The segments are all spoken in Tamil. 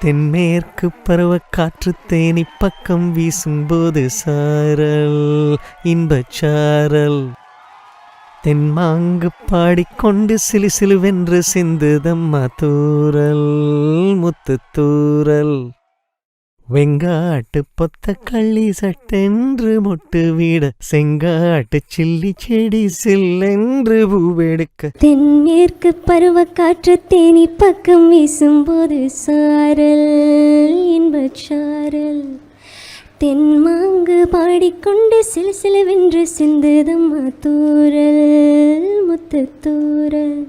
தென்மேற்கு பருவக்காற்று தேனி பக்கம் வீசும்போது சாரல் இன்பச்சாரல் தென்மாங்கு பாடிக்கொண்டு சிலு சிலுவென்று சிந்துதம்மா தூரல் முத்து தூரல் வெங்காட்டு பொத்த கள்ளி சட்டென்று மொட்டு வீட செங்காட்டு சில்லி செடி சில்லென்று பூவெடுக்க தென்மேற்கு பருவக்காற்று தேனி பக்கம் வீசும்போது சாரல் இன்பச்சாரல் தென்மாங்கு பாடிக்கொண்டு சிலு சிலுவென்று சிந்துதம்மா தூரல் முத்து தூரல்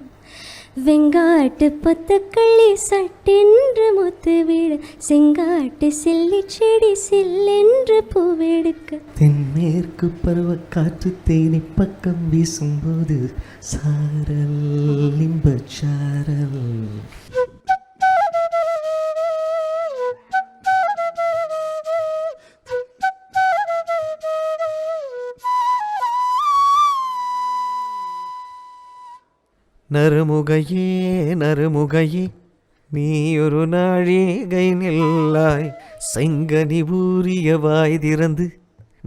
வெங்காட்டு பொத்த கள்ளி சட்டென்று மொத்து வீட செங்காட்டு சில்லி செடி சில்லென்று பூவெடுக்க தென்மேற்கு பருவக்காற்று தேனி பக்கம் வீசும்போது சாரல் இன்பச்சாரல். நறுமுகையே நறுமுகையே நீயொரு நாழிகை நில்லாய் செங்கனி ஊறிய வாய் திறந்து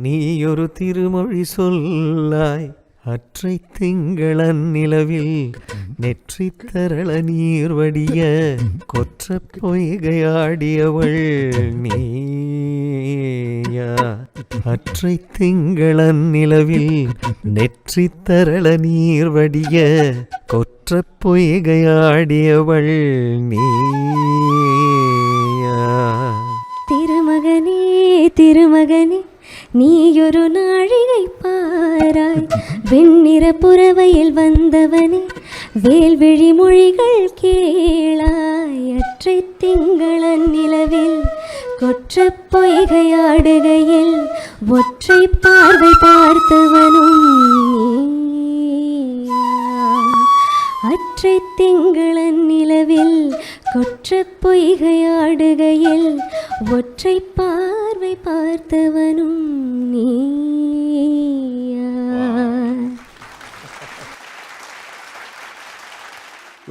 நீயொரு திருமொழி சொல்லாய் அற்றை திங்களன் நிலவில் நெற்றி தரள நீர் வடிய கொற்ற பொய்கையாடியவள் நீயா அற்றை திங்களன் நிலவில் நெற்றி தரள நீர் வடிய கொற்ற பொய்கையாடியவள் நீயா. திருமகனே திருமகனே நீயொரு நாழிகை பாராய் வெண்ணிற புறவையில் வந்தவனே வேல்விழி மொழிகள் கேளாய் அற்றை திங்களன் நிலவில் கொற்ற பொய்கையாடுகையில் ஒற்றை பார்வை பார்த்தவனும் அற்றை திங்களன் நிலவில் கொற்ற பொய்கையாடுகையில் ஒற்றை பார்வை பார்த்தவனும் நீயா.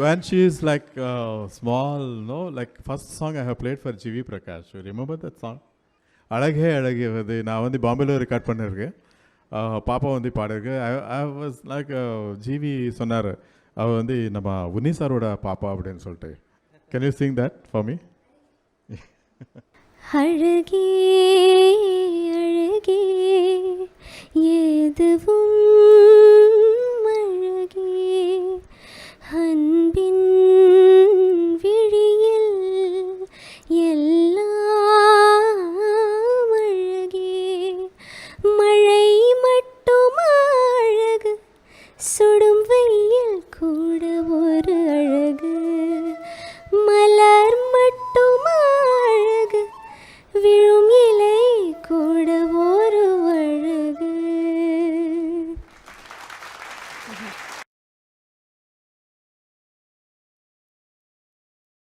When she is like small, no, like first song I have played for G.V. Prakash. You remember that song? அழகே அழகே வந்து நான் வந்து பாம்பேல ரெக்கார்ட் பண்ணியிருக்கேன். பாப்பா வந்து பாடிருக்கு. ஐ வாஸ் லைக் ஜிவி சொன்னார் அவள் வந்து நம்ம உன்னி சாரோட பாப்பா அப்படின்னு சொல்லிட்டு. Can you sing that for me? அழகே அழகே எதுவும்